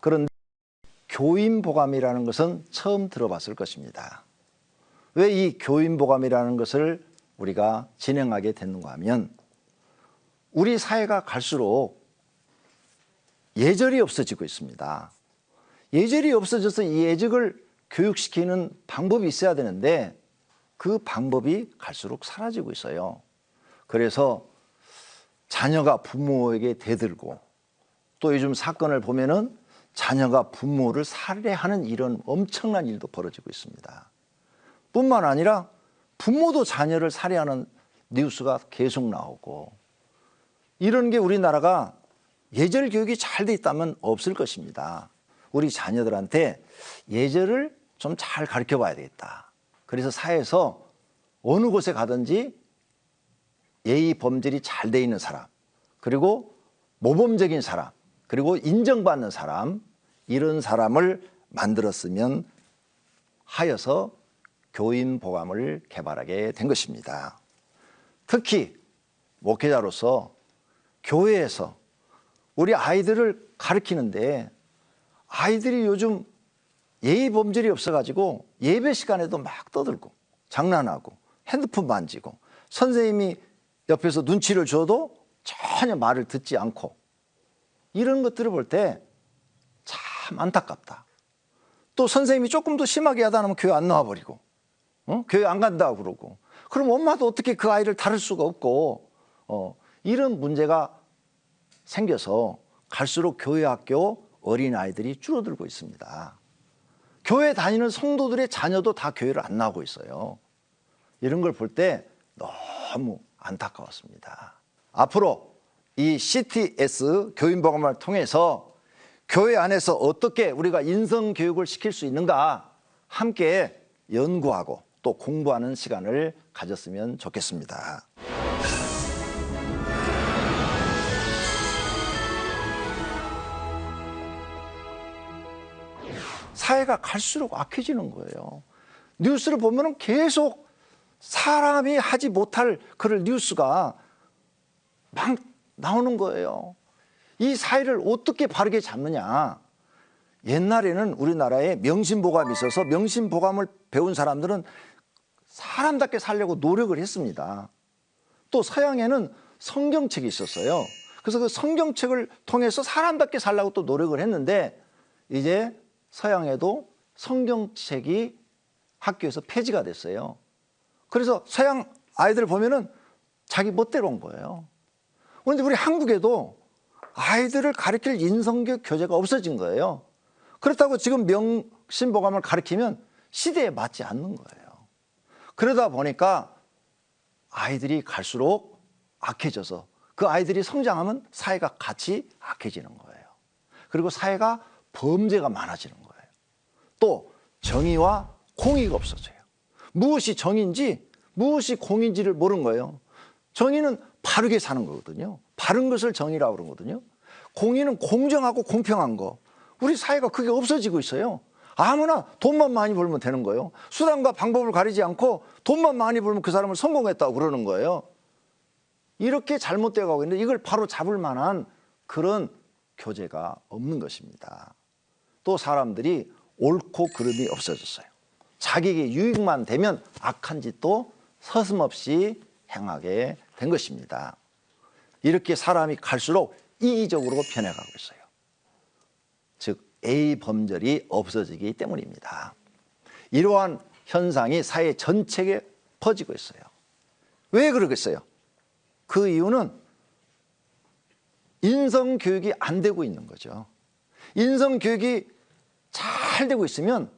그런데 교인보감이라는 것은 처음 들어봤을 것입니다. 왜 이 교인보감이라는 것을 우리가 진행하게 됐는가 하면 우리 사회가 갈수록 예절이 없어지고 있습니다. 예절이 없어져서 이 예절을 교육시키는 방법이 있어야 되는데 그 방법이 갈수록 사라지고 있어요. 그래서 자녀가 부모에게 대들고 또 요즘 사건을 보면은 자녀가 부모를 살해하는 이런 엄청난 일도 벌어지고 있습니다. 뿐만 아니라 부모도 자녀를 살해하는 뉴스가 계속 나오고 이런 게 우리나라가 예절 교육이 잘 돼 있다면 없을 것입니다. 우리 자녀들한테 예절을 좀 잘 가르쳐 봐야 되겠다. 그래서 사회에서 어느 곳에 가든지 예의 범절이 잘 돼 있는 사람, 그리고 모범적인 사람, 그리고 인정받는 사람, 이런 사람을 만들었으면 하여서 교인보감을 개발하게 된 것입니다. 특히 목회자로서 교회에서 우리 아이들을 가르치는데 아이들이 요즘 예의 범절이 없어가지고 예배 시간에도 막 떠들고 장난하고 핸드폰 만지고 선생님이 옆에서 눈치를 줘도 전혀 말을 듣지 않고 이런 것들을 볼 때 참 안타깝다. 또 선생님이 조금 더 심하게 하다 하면 교회 안 나와버리고 교회 안 간다고 그러고 그럼 엄마도 어떻게 그 아이를 다룰 수가 없고 이런 문제가 생겨서 갈수록 교회 학교 어린아이들이 줄어들고 있습니다. 교회 다니는 성도들의 자녀도 다 교회를 안 나오고 있어요. 이런 걸 볼 때 너무 안타까웠습니다. 앞으로 이 CTS 교인보감을 통해서 교회 안에서 어떻게 우리가 인성교육을 시킬 수 있는가 함께 연구하고 또 공부하는 시간을 가졌으면 좋겠습니다. 사회가 갈수록 악해지는 거예요. 뉴스를 보면 계속 사람이 하지 못할 그런 뉴스가 막 나오는 거예요. 이 사회를 어떻게 바르게 잡느냐. 옛날에는 우리나라에 명심보감이 있어서 명심보감을 배운 사람들은 사람답게 살려고 노력을 했습니다. 또 서양에는 성경책이 있었어요. 그래서 그 성경책을 통해서 사람답게 살려고 또 노력을 했는데 이제 서양에도 성경책이 학교에서 폐지가 됐어요. 그래서 서양 아이들 보면은 자기 멋대로 온 거예요. 그런데 우리 한국에도 아이들을 가르칠 인성교육 교재가 없어진 거예요. 그렇다고 지금 명심보감을 가르치면 시대에 맞지 않는 거예요. 그러다 보니까 아이들이 갈수록 악해져서 그 아이들이 성장하면 사회가 같이 악해지는 거예요. 그리고 사회가 범죄가 많아지는 거예요. 또 정의와 공의가 없어져요. 무엇이 정의인지 무엇이 공의인지를 모르는 거예요. 정의는 바르게 사는 거거든요. 바른 것을 정의라고 그러거든요. 공의는 공정하고 공평한 거. 우리 사회가 그게 없어지고 있어요. 아무나 돈만 많이 벌면 되는 거예요. 수단과 방법을 가리지 않고 돈만 많이 벌면 그 사람을 성공했다고 그러는 거예요. 이렇게 잘못되어 가고 있는데 이걸 바로 잡을 만한 그런 교재가 없는 것입니다. 또 사람들이 옳고 그름이 없어졌어요. 자기에게 유익만 되면 악한 짓도 서슴없이 행하게 된 것입니다. 이렇게 사람이 갈수록 이기적으로 변해가고 있어요. 즉 A 범절이 없어지기 때문입니다. 이러한 현상이 사회 전체에 퍼지고 있어요. 왜 그러겠어요? 그 이유는 인성교육이 안 되고 있는 거죠. 인성교육이 잘 되고 있으면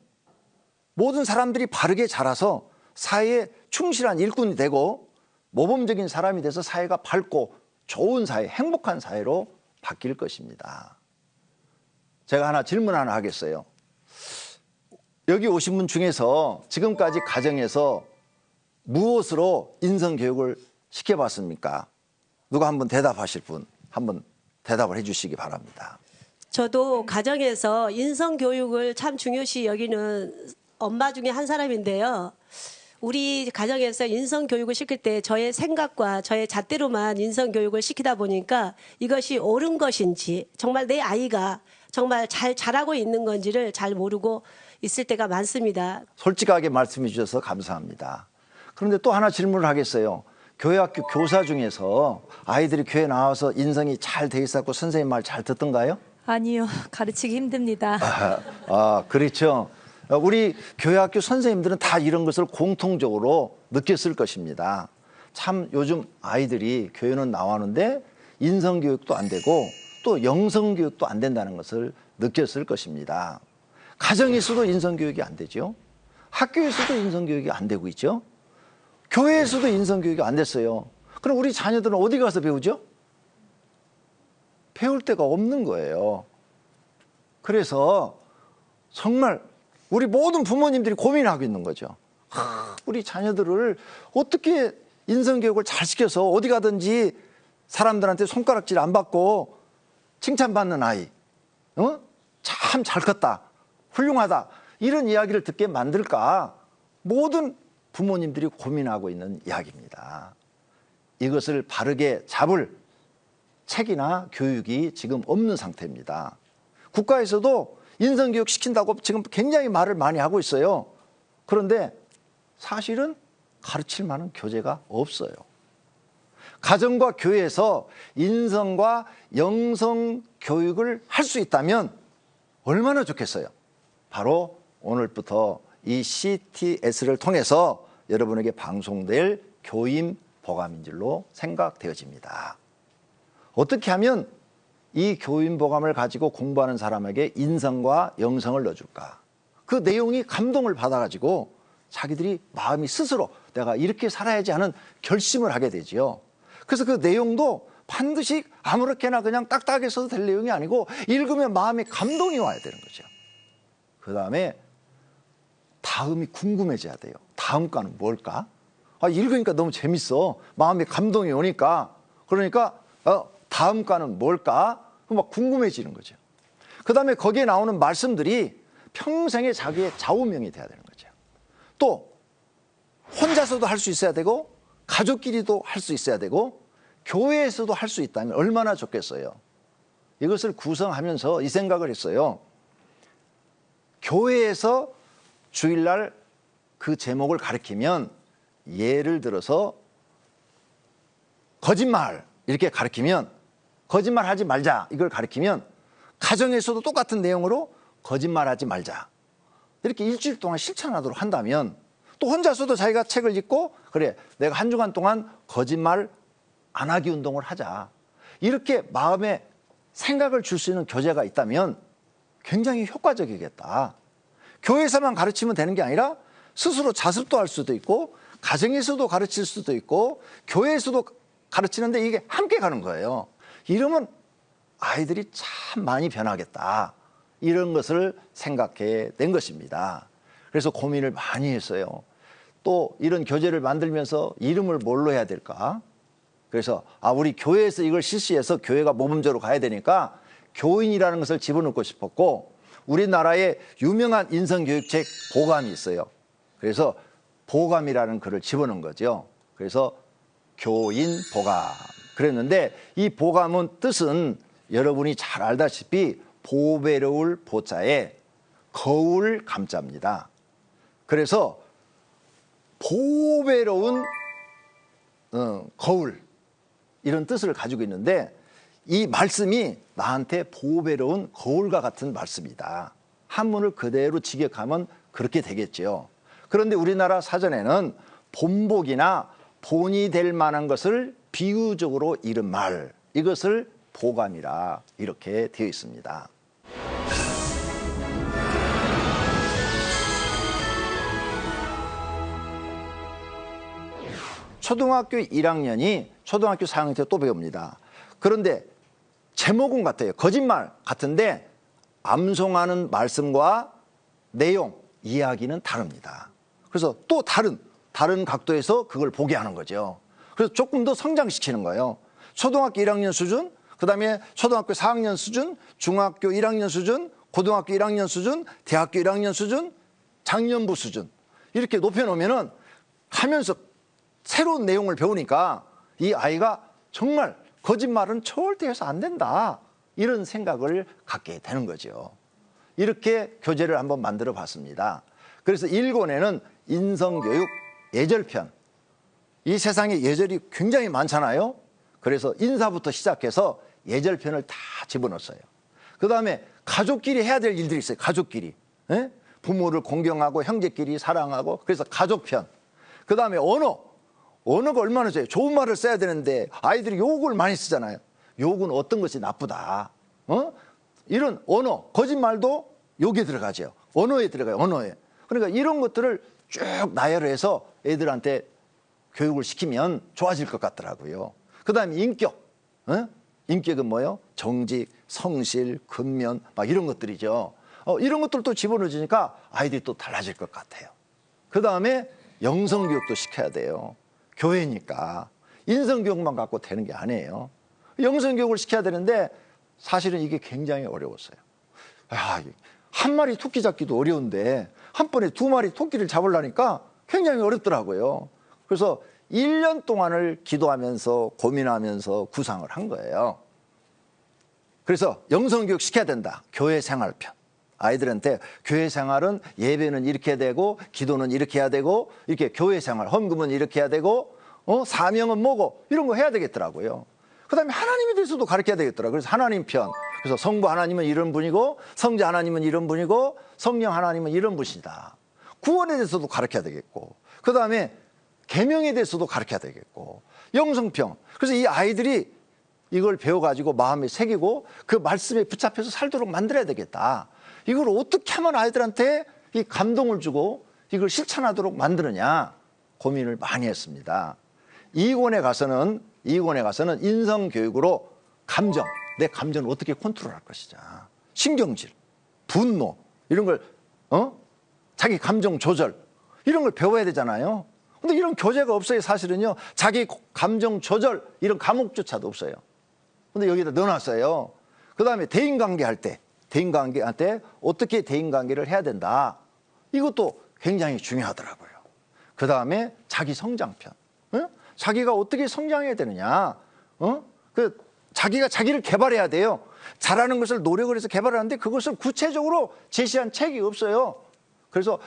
모든 사람들이 바르게 자라서 사회에 충실한 일꾼이 되고 모범적인 사람이 돼서 사회가 밝고 좋은 사회, 행복한 사회로 바뀔 것입니다. 제가 질문 하나 하겠어요. 여기 오신 분 중에서 지금까지 가정에서 무엇으로 인성교육을 시켜봤습니까? 누가 한번 대답하실 분 한번 대답을 해주시기 바랍니다. 저도 가정에서 인성교육을 참 중요시 여기는 엄마 중에 한 사람인데요. 우리 가정에서 인성교육을 시킬 때 저의 생각과 저의 잣대로만 인성교육을 시키다 보니까 이것이 옳은 것인지 정말 내 아이가 정말 잘 자라고 있는 건지를 잘 모르고 있을 때가 많습니다. 솔직하게 말씀해 주셔서 감사합니다. 그런데 또 하나 질문을 하겠어요. 교회 학교 교사 중에서 아이들이 교회 나와서 인성이 잘 돼 있었고 선생님 말 잘 듣던가요? 아니요, 가르치기 힘듭니다. 그렇죠. 우리 교회 학교 선생님들은 다 이런 것을 공통적으로 느꼈을 것입니다. 참 요즘 아이들이 교회는 나왔는데 인성교육도 안 되고 또 영성교육도 안 된다는 것을 느꼈을 것입니다. 가정에서도 인성교육이 안 되죠. 학교에서도 인성교육이 안 되고 있죠. 교회에서도 인성교육이 안 됐어요. 그럼 우리 자녀들은 어디 가서 배우죠? 배울 데가 없는 거예요. 그래서 정말 우리 모든 부모님들이 고민하고 있는 거죠. 우리 자녀들을 어떻게 인성교육을 잘 시켜서 어디 가든지 사람들한테 손가락질 안 받고 칭찬받는 아이, 참 잘 컸다, 훌륭하다, 이런 이야기를 듣게 만들까? 모든 부모님들이 고민하고 있는 이야기입니다. 이것을 바르게 잡을 책이나 교육이 지금 없는 상태입니다. 국가에서도 인성교육 시킨다고 지금 굉장히 말을 많이 하고 있어요. 그런데 사실은 가르칠 만한 교재가 없어요. 가정과 교회에서 인성과 영성 교육을 할 수 있다면 얼마나 좋겠어요. 바로 오늘부터 이 CTS를 통해서 여러분에게 방송될 교인 보감인 줄로 생각되어집니다. 어떻게 하면 이 교인 보감을 가지고 공부하는 사람에게 인성과 영성을 넣어줄까? 그 내용이 감동을 받아가지고 자기들이 마음이 스스로 내가 이렇게 살아야지 하는 결심을 하게 되지요. 그래서 그 내용도 반드시 아무렇게나 그냥 딱딱하게 써도 될 내용이 아니고 읽으면 마음에 감동이 와야 되는 거죠. 그 다음에 다음이 궁금해져야 돼요. 다음 과는 뭘까? 읽으니까 너무 재밌어. 마음에 감동이 오니까. 그러니까 다음 과는 뭘까? 막 궁금해지는 거죠. 그 다음에 거기에 나오는 말씀들이 평생의 자기의 좌우명이 돼야 되는 거죠. 또 혼자서도 할 수 있어야 되고 가족끼리도 할 수 있어야 되고 교회에서도 할 수 있다면 얼마나 좋겠어요. 이것을 구성하면서 이 생각을 했어요. 교회에서 주일날 그 제목을 가르치면, 예를 들어서 거짓말 이렇게 가르치면, 거짓말하지 말자 이걸 가르치면, 가정에서도 똑같은 내용으로 거짓말하지 말자 이렇게 일주일 동안 실천하도록 한다면, 또 혼자서도 자기가 책을 읽고 그래 내가 한 주간 동안 거짓말 안 하기 운동을 하자, 이렇게 마음에 생각을 줄 수 있는 교재가 있다면 굉장히 효과적이겠다. 교회에서만 가르치면 되는 게 아니라 스스로 자습도 할 수도 있고 가정에서도 가르칠 수도 있고 교회에서도 가르치는데 이게 함께 가는 거예요. 이러면 아이들이 참 많이 변하겠다, 이런 것을 생각해 낸 것입니다. 그래서 고민을 많이 했어요. 또 이런 교재를 만들면서 이름을 뭘로 해야 될까? 그래서 우리 교회에서 이걸 실시해서 교회가 모범적으로 가야 되니까 교인이라는 것을 집어넣고 싶었고, 우리나라의 유명한 인성교육책 보감이 있어요. 그래서 보감이라는 글을 집어넣은 거죠. 그래서 교인 보감 그랬는데, 이 보감은 뜻은 여러분이 잘 알다시피 보배로울 보자에 거울 감자입니다. 그래서 보배로운 거울, 이런 뜻을 가지고 있는데, 이 말씀이 나한테 보배로운 거울과 같은 말씀이다. 한문을 그대로 직역하면 그렇게 되겠죠. 그런데 우리나라 사전에는 본복이나 본이 될 만한 것을 비유적으로 이른 말, 이것을 보감이라 이렇게 되어 있습니다. 초등학교 1학년이 초등학교 4학년 때 또 배웁니다. 그런데 제목은 같아요. 거짓말 같은데 암송하는 말씀과 내용, 이야기는 다릅니다. 그래서 또 다른 각도에서 그걸 보게 하는 거죠. 그래서 조금 더 성장시키는 거예요. 초등학교 1학년 수준, 그 다음에 초등학교 4학년 수준, 중학교 1학년 수준, 고등학교 1학년 수준, 대학교 1학년 수준, 장년부 수준, 이렇게 높여놓으면은 하면서 새로운 내용을 배우니까 이 아이가 정말 거짓말은 절대 해서 안 된다, 이런 생각을 갖게 되는 거죠. 이렇게 교재를 한번 만들어 봤습니다. 그래서 1권에는 인성교육 예절편, 이 세상에 예절이 굉장히 많잖아요. 그래서 인사부터 시작해서 예절편을 다 집어넣었어요. 그 다음에 가족끼리 해야 될 일들이 있어요. 가족끼리. 예? 부모를 공경하고 형제끼리 사랑하고, 그래서 가족편. 그 다음에 언어가 얼마나 좋아요. 좋은 말을 써야 되는데 아이들이 욕을 많이 쓰잖아요. 욕은 어떤 것이 나쁘다. 이런 언어, 거짓말도 욕에 들어가죠. 언어에 들어가요. 언어에. 그러니까 이런 것들을 쭉 나열을 해서 애들한테 교육을 시키면 좋아질 것 같더라고요. 그 다음에 인격. 인격은 뭐예요? 정직, 성실, 근면 막 이런 것들이죠. 이런 것들도 집어넣어주니까 아이들이 또 달라질 것 같아요. 그 다음에 영성교육도 시켜야 돼요. 교회니까 인성교육만 갖고 되는 게 아니에요. 영성교육을 시켜야 되는데 사실은 이게 굉장히 어려웠어요. 한 마리 토끼 잡기도 어려운데 한 번에 두 마리 토끼를 잡으려니까 굉장히 어렵더라고요. 그래서 1년 동안을 기도하면서 고민하면서 구상을 한 거예요. 그래서 영성교육 시켜야 된다. 교회 생활편. 아이들한테 교회 생활은 예배는 이렇게 되고 기도는 이렇게 해야 되고 이렇게 교회 생활, 헌금은 이렇게 해야 되고 사명은 뭐고 이런 거 해야 되겠더라고요. 그 다음에 하나님에 대해서도 가르쳐야 되겠더라고요. 그래서 하나님 편. 그래서 성부 하나님은 이런 분이고 성자 하나님은 이런 분이고 성령 하나님은 이런 분이다. 구원에 대해서도 가르쳐야 되겠고 그 다음에 계명에 대해서도 가르쳐야 되겠고 영성평. 그래서 이 아이들이 이걸 배워가지고 마음에 새기고 그 말씀에 붙잡혀서 살도록 만들어야 되겠다. 이걸 어떻게 하면 아이들한테 이 감동을 주고 이걸 실천하도록 만드느냐 고민을 많이 했습니다. 2권에 가서는 인성교육으로 감정, 내 감정을 어떻게 컨트롤할 것이냐, 신경질, 분노 이런 걸 자기 감정 조절 이런 걸 배워야 되잖아요. 근데 이런 교재가 없어요. 사실은요. 자기 감정 조절 이런 과목조차도 없어요. 근데 여기다 넣어놨어요. 그 다음에 대인관계 할 때 어떻게 대인관계를 해야 된다. 이것도 굉장히 중요하더라고요. 그 다음에 자기 성장편. 자기가 어떻게 성장해야 되느냐. 자기가 자기를 개발해야 돼요. 잘하는 것을 노력을 해서 개발하는데 그것을 구체적으로 제시한 책이 없어요. 그래서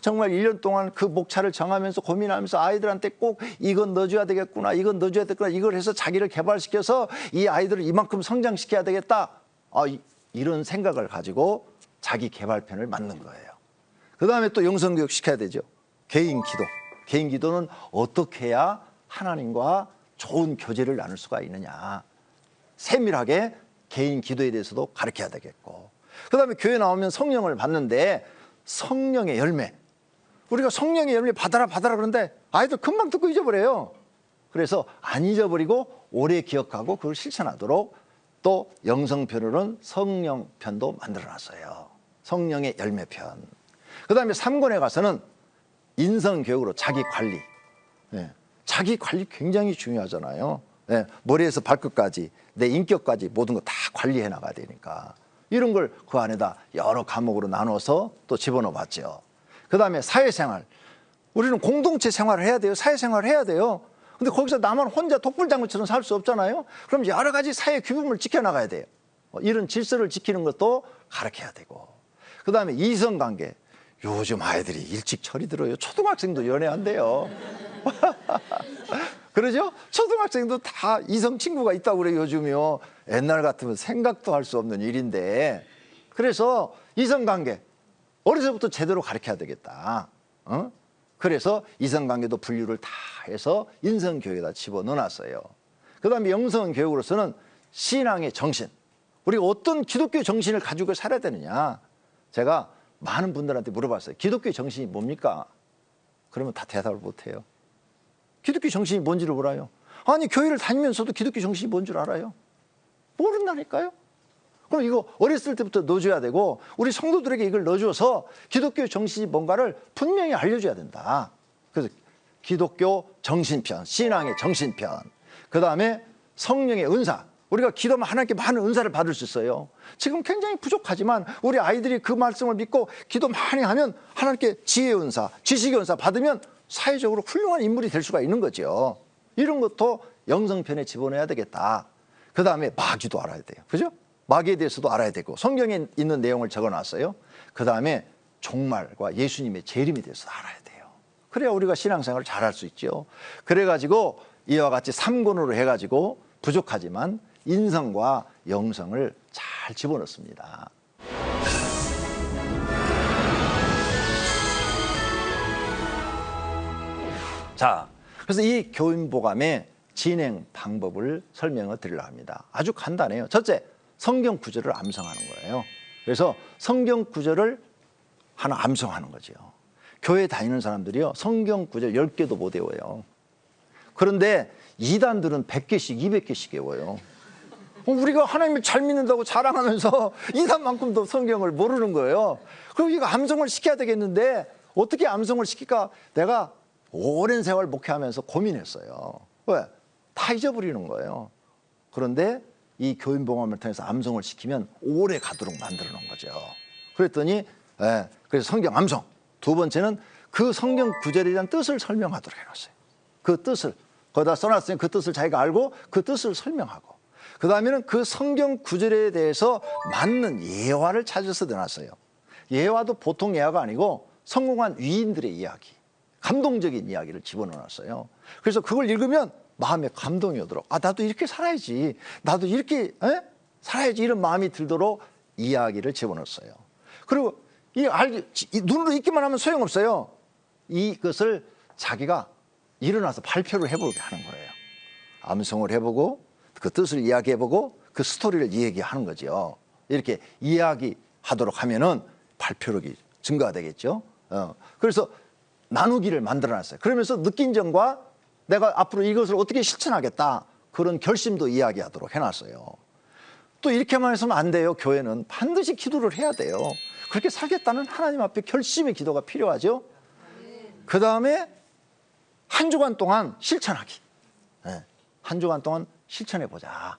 정말 1년 동안 그 목차를 정하면서 고민하면서 아이들한테 꼭 이건 넣어줘야 되겠구나, 이건 넣어줘야 되겠구나, 이걸 해서 자기를 개발시켜서 이 아이들을 이만큼 성장시켜야 되겠다. 이런 생각을 가지고 자기 개발편을 만든 거예요. 그 다음에 또 영성교육 시켜야 되죠. 개인 기도. 개인 기도는 어떻게 해야 하나님과 좋은 교제를 나눌 수가 있느냐. 세밀하게 개인 기도에 대해서도 가르쳐야 되겠고. 그 다음에 교회 나오면 성령을 받는데 성령의 열매. 우리가 성령의 열매 받아라 그러는데 아이들 금방 듣고 잊어버려요. 그래서 안 잊어버리고 오래 기억하고 그걸 실천하도록 또 영성편으로는 성령편도 만들어놨어요. 성령의 열매편. 그 다음에 3권에 가서는 인성교육으로 자기 관리. 자기 관리 굉장히 중요하잖아요. 머리에서 발끝까지 내 인격까지 모든 거 다 관리해 나가야 되니까 이런 걸 그 안에다 여러 과목으로 나눠서 또 집어넣어 봤죠. 그 다음에 사회생활. 우리는 공동체 생활을 해야 돼요. 사회생활을 해야 돼요. 근데 거기서 나만 혼자 독불장군처럼 살 수 없잖아요. 그럼 여러 가지 사회 규범을 지켜나가야 돼요. 이런 질서를 지키는 것도 가르쳐야 되고. 그 다음에 이성관계. 요즘 아이들이 일찍 철이 들어요. 초등학생도 연애한대요. 그러죠? 초등학생도 다 이성 친구가 있다고 그래요. 요즘이요. 옛날 같으면 생각도 할 수 없는 일인데. 그래서 이성관계 어려서부터 제대로 가르쳐야 되겠다. 그래서 이성관계도 분류를 다 해서 인성교육에다 집어넣어놨어요. 그 다음에 영성교육으로서는 신앙의 정신. 우리가 어떤 기독교 정신을 가지고 살아야 되느냐. 제가 많은 분들한테 물어봤어요. 기독교 정신이 뭡니까? 그러면 다 대답을 못해요. 기독교 정신이 뭔지를 몰라요. 아니 교회를 다니면서도 기독교 정신이 뭔 줄 알아요? 모른다니까요. 그럼 이거 어렸을 때부터 넣어줘야 되고 우리 성도들에게 이걸 넣어줘서 기독교 정신이 뭔가를 분명히 알려줘야 된다. 그래서 기독교 정신편, 신앙의 정신편. 그 다음에 성령의 은사. 우리가 기도하면 하나님께 많은 은사를 받을 수 있어요. 지금 굉장히 부족하지만 우리 아이들이 그 말씀을 믿고 기도 많이 하면 하나님께 지혜의 은사, 지식의 은사 받으면 사회적으로 훌륭한 인물이 될 수가 있는 거죠. 이런 것도 영성편에 집어넣어야 되겠다. 그 다음에 마귀도 알아야 돼요. 그죠? 마귀에 대해서도 알아야 되고 성경에 있는 내용을 적어놨어요. 그 다음에 종말과 예수님의 재림에 대해서 알아야 돼요. 그래야 우리가 신앙생활을 잘할 수 있죠. 그래가지고 이와 같이 3권으로 해가지고 부족하지만 인성과 영성을 잘 집어넣습니다. 자, 그래서 이 교인보감의 진행 방법을 설명을 드리려고 합니다. 아주 간단해요. 첫째, 성경 구절을 암송하는 거예요. 그래서 성경 구절을 하나 암송하는 거죠. 교회 다니는 사람들이요, 성경 구절 10개도 못 외워요. 그런데 이단들은 100개씩, 200개씩 외워요. 우리가 하나님을 잘 믿는다고 자랑하면서 이단만큼도 성경을 모르는 거예요. 그럼 이거 암송을 시켜야 되겠는데 어떻게 암송을 시킬까? 내가 오랜 세월 목회하면서 고민했어요. 왜? 다 잊어버리는 거예요. 그런데 이 교인보감을 통해서 암송을 시키면 오래 가도록 만들어 놓은 거죠. 그랬더니 그래서 성경 암송. 두 번째는 그 성경 구절에 대한 뜻을 설명하도록 해놨어요. 그 뜻을 거기다 써놨으니 그 뜻을 자기가 알고 그 뜻을 설명하고, 그 다음에는 그 성경 구절에 대해서 맞는 예화를 찾아서 내놨어요. 예화도 보통 예화가 아니고 성공한 위인들의 이야기, 감동적인 이야기를 집어넣었어요. 그래서 그걸 읽으면 마음에 감동이 오도록, 아, 나도 이렇게 살아야지, 나도 이렇게 살아야지, 이런 마음이 들도록 이야기를 집어넣었어요. 그리고 눈으로 읽기만 하면 소용없어요. 이것을 자기가 일어나서 발표를 해보게 하는 거예요. 암송을 해보고 그 뜻을 이야기해보고 그 스토리를 이야기하는 거죠. 이렇게 이야기하도록 하면은 발표력이 증가가 되겠죠. 그래서 나누기를 만들어놨어요. 그러면서 느낀 점과 내가 앞으로 이것을 어떻게 실천하겠다, 그런 결심도 이야기하도록 해놨어요. 또 이렇게만 해서는 안 돼요. 교회는 반드시 기도를 해야 돼요. 그렇게 살겠다는 하나님 앞에 결심의 기도가 필요하죠. 그 다음에 한 주간 동안 실천하기. 한 주간 동안 실천해보자.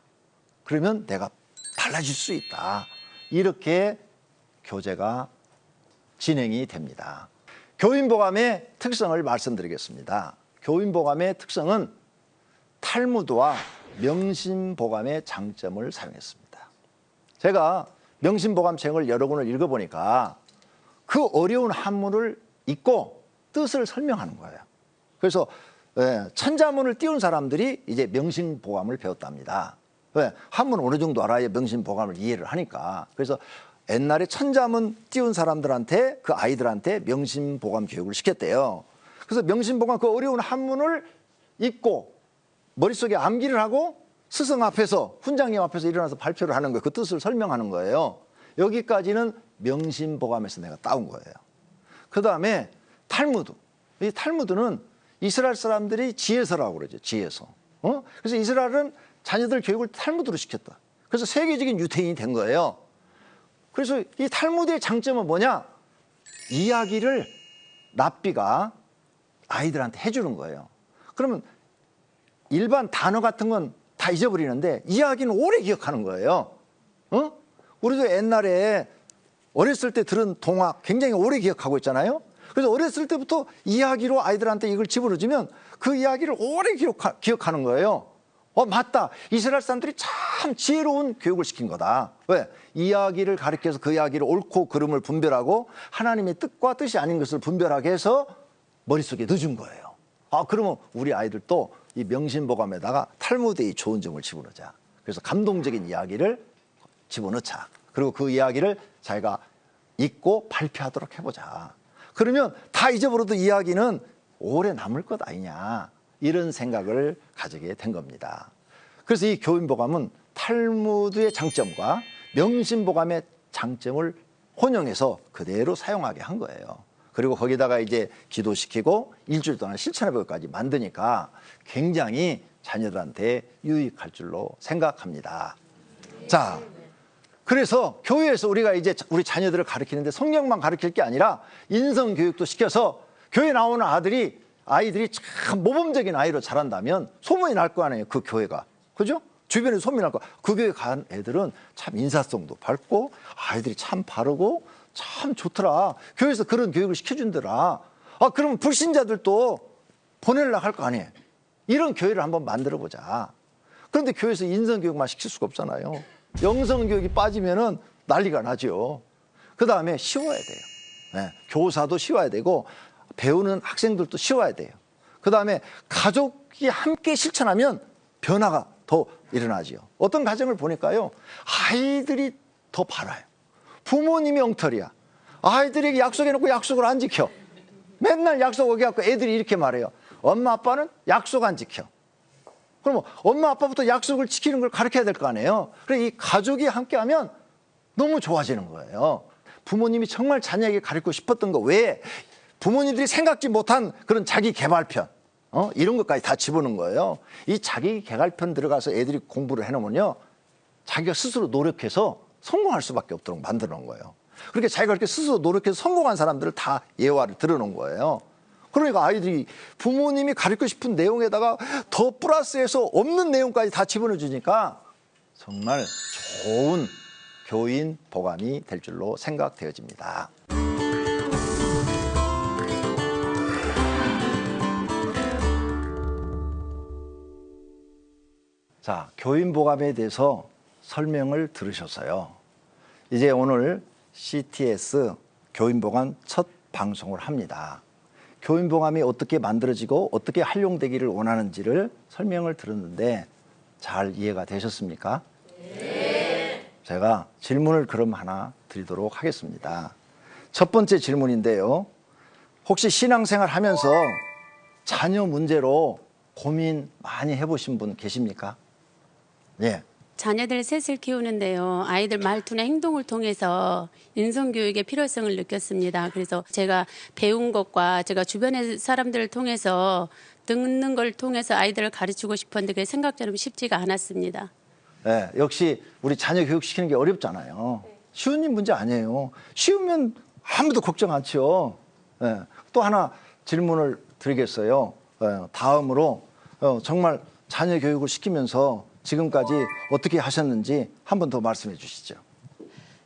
그러면 내가 달라질 수 있다. 이렇게 교제가 진행이 됩니다. 교인보감의 특성을 말씀드리겠습니다. 교인보감의 특성은 탈무드와 명심보감의 장점을 사용했습니다. 제가 명심보감책을 여러 권을 읽어보니까 그 어려운 한문을 읽고 뜻을 설명하는 거예요. 그래서 천자문을 띄운 사람들이 이제 명심보감을 배웠답니다. 왜? 한문 어느 정도 알아야 명심보감을 이해를 하니까. 그래서 옛날에 천자문 띄운 사람들한테, 그 아이들한테 명심보감 교육을 시켰대요. 그래서 명심보감 그 어려운 한문을 읽고 머릿속에 암기를 하고 스승 앞에서, 훈장님 앞에서 일어나서 발표를 하는 거예요. 그 뜻을 설명하는 거예요. 여기까지는 명심보감에서 내가 따온 거예요. 그 다음에 탈무드. 이 탈무드는 이스라엘 사람들이 지혜서라고 그러죠. 지혜서. 그래서 이스라엘은 자녀들 교육을 탈무드로 시켰다. 그래서 세계적인 유태인이 된 거예요. 그래서 이 탈무드의 장점은 뭐냐? 이야기를 랍비가 아이들한테 해주는 거예요. 그러면 일반 단어 같은 건 다 잊어버리는데 이야기는 오래 기억하는 거예요. 우리도 옛날에 어렸을 때 들은 동화 굉장히 오래 기억하고 있잖아요. 그래서 어렸을 때부터 이야기로 아이들한테 이걸 집어넣어주면 그 이야기를 오래 기억하는 거예요. 맞다. 이스라엘 사람들이 참 지혜로운 교육을 시킨 거다. 왜? 이야기를 가르쳐서 그 이야기를 옳고 그름을 분별하고 하나님의 뜻과 뜻이 아닌 것을 분별하게 해서 머릿속에 넣어준 거예요. 그러면 우리 아이들도 이 명심보감에다가 탈무드의 좋은 점을 집어넣자. 그래서 감동적인 이야기를 집어넣자. 그리고 그 이야기를 자기가 읽고 발표하도록 해보자. 그러면 다 잊어버려도 이야기는 오래 남을 것 아니냐, 이런 생각을 가지게 된 겁니다. 그래서 이 교인보감은 탈무드의 장점과 명심보감의 장점을 혼용해서 그대로 사용하게 한 거예요. 그리고 거기다가 이제 기도시키고 일주일 동안 실천해보기까지 만드니까 굉장히 자녀들한테 유익할 줄로 생각합니다. 자, 그래서 교회에서 우리가 이제 우리 자녀들을 가르치는데 성경만 가르칠 게 아니라 인성교육도 시켜서 교회 나오는 아이들이 참 모범적인 아이로 자란다면 소문이 날 거 아니에요. 그 교회가. 그죠? 주변에 소문이 날 거. 그 교회 간 애들은 참 인사성도 밝고 아이들이 참 바르고 참 좋더라. 교회에서 그런 교육을 시켜준더라. 그러면 불신자들도 보내려고 할 거 아니에요. 이런 교회를 한번 만들어 보자. 그런데 교회에서 인성교육만 시킬 수가 없잖아요. 영성교육이 빠지면은 난리가 나죠. 그 다음에 쉬워야 돼요. 네, 교사도 쉬워야 되고 배우는 학생들도 쉬워야 돼요. 그 다음에 가족이 함께 실천하면 변화가 더 일어나지요. 어떤 가정을 보니까요, 아이들이 더 바라요. 부모님이 엉터리야. 아이들에게 약속해놓고 약속을 안 지켜. 맨날 약속 어겨갖고 애들이 이렇게 말해요. 엄마 아빠는 약속 안 지켜. 그러면 엄마 아빠부터 약속을 지키는 걸 가르쳐야 될 거 아니에요. 그래서 이 가족이 함께하면 너무 좋아지는 거예요. 부모님이 정말 자녀에게 가르치고 싶었던 거 외에 부모님들이 생각지 못한 그런 자기 개발편, 이런 것까지 다 집어넣은 거예요. 이 자기 개발편 들어가서 애들이 공부를 해놓으면요, 자기가 스스로 노력해서 성공할 수밖에 없도록 만들어 놓은 거예요. 그렇게 자기가 그렇게 스스로 노력해서 성공한 사람들을 다 예화를 들어놓은 거예요. 그러니까 아이들이 부모님이 가르치고 싶은 내용에다가 더 플러스해서 없는 내용까지 다 집어넣어 주니까 정말 좋은 교인 보감이 될 줄로 생각되어집니다. 자, 교인 보감에 대해서 설명을 들으셨어요. 이제 오늘 CTS 교인 보감 첫 방송을 합니다. 교인 보감이 어떻게 만들어지고 어떻게 활용되기를 원하는지를 설명을 들었는데 잘 이해가 되셨습니까? 네. 제가 질문을 그럼 하나 드리도록 하겠습니다. 첫 번째 질문인데요. 혹시 신앙생활 하면서 자녀 문제로 고민 많이 해보신 분 계십니까? 예. 자녀들 셋을 키우는데요. 아이들 말투나 행동을 통해서 인성교육의 필요성을 느꼈습니다. 그래서 제가 배운 것과 제가 주변의 사람들을 통해서 듣는 걸 통해서 아이들을 가르치고 싶었는데 그게 생각처럼 쉽지가 않았습니다. 네, 역시 우리 자녀 교육시키는 게 어렵잖아요. 쉬운 일 문제 아니에요. 쉬우면 아무도 걱정 않죠. 네, 또 하나 질문을 드리겠어요. 다음으로 정말 자녀 교육을 시키면서 지금까지 어떻게 하셨는지 한 번 더 말씀해 주시죠.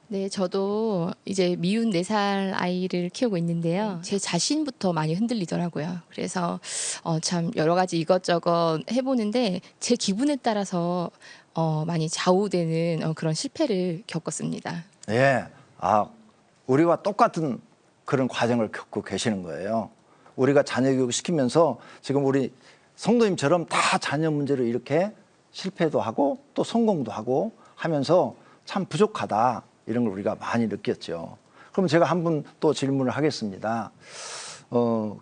네, 저도 이제 미운 4살 아이를 키우고 있는데요. 제 자신부터 많이 흔들리더라고요. 그래서 참 여러 가지 이것저것 해보는데 제 기분에 따라서 많이 좌우되는 그런 실패를 겪었습니다. 예, 우리와 똑같은 그런 과정을 겪고 계시는 거예요. 우리가 자녀 교육 시키면서 지금 우리 성도님처럼 다 자녀 문제로 이렇게 실패도 하고 또 성공도 하고 하면서 참 부족하다, 이런 걸 우리가 많이 느꼈죠. 그럼 제가 한 분 또 질문을 하겠습니다.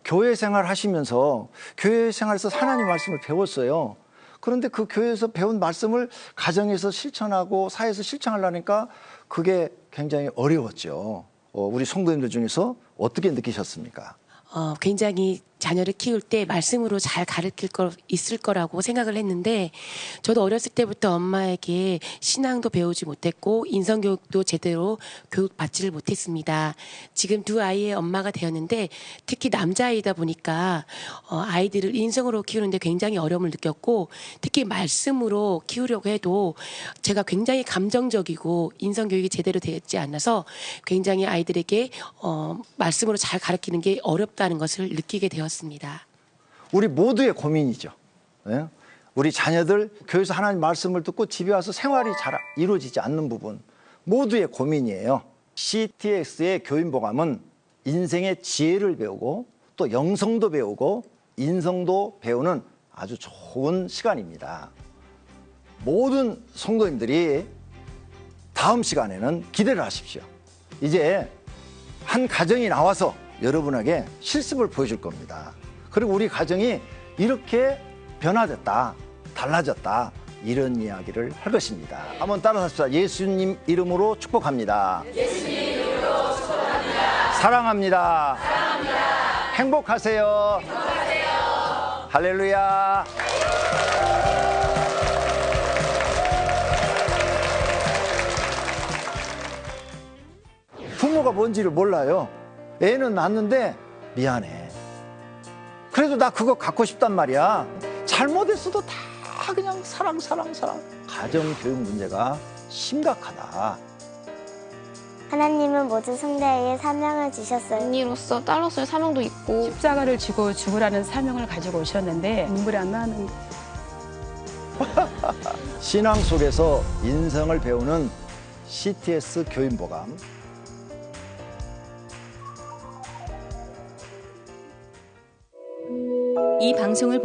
교회 생활 하시면서 교회 생활에서 하나님 말씀을 배웠어요. 그런데 그 교회에서 배운 말씀을 가정에서 실천하고 사회에서 실천하려니까 그게 굉장히 어려웠죠. 우리 성도님들 중에서 어떻게 느끼셨습니까? 굉장히 자녀를 키울 때 말씀으로 잘 가르칠 거 있을 거라고 생각을 했는데 저도 어렸을 때부터 엄마에게 신앙도 배우지 못했고 인성교육도 제대로 교육받지를 못했습니다. 지금 두 아이의 엄마가 되었는데 특히 남자아이다 보니까 아이들을 인성으로 키우는데 굉장히 어려움을 느꼈고 특히 말씀으로 키우려고 해도 제가 굉장히 감정적이고 인성교육이 제대로 되지 않아서 굉장히 아이들에게 말씀으로 잘 가르치는 게 어렵다는 것을 느끼게 되었습니다. 우리 모두의 고민이죠. 예? 우리 자녀들 교회에서 하나님 말씀을 듣고 집에 와서 생활이 잘 이루어지지 않는 부분, 모두의 고민이에요. CTS의 교인보감은 인생의 지혜를 배우고 또 영성도 배우고 인성도 배우는 아주 좋은 시간입니다. 모든 성도님들이 다음 시간에는 기대를 하십시오. 이제 한 가정이 나와서 여러분에게 실습을 보여줄 겁니다. 그리고 우리 가정이 이렇게 변화됐다, 달라졌다, 이런 이야기를 할 것입니다. 한번 따라서 합시다. 예수님 이름으로 축복합니다. 예수님 이름으로 축복합니다. 사랑합니다. 사랑합니다. 행복하세요. 행복하세요. 할렐루야. 부모가 뭔지를 몰라요. 애는 낳는데 미안해. 그래도 나 그거 갖고 싶단 말이야. 잘못했어도 다 그냥 사랑. 가정교육 문제가 심각하다. 하나님은 모든 성대에게 사명을 주셨어요. 언니로서 딸로서의 사명도 있고 십자가를 지고 죽으라는 사명을 가지고 오셨는데 눈물이 안 나는 신앙 속에서 인성을 배우는 CTS 교인보감. 이 방송을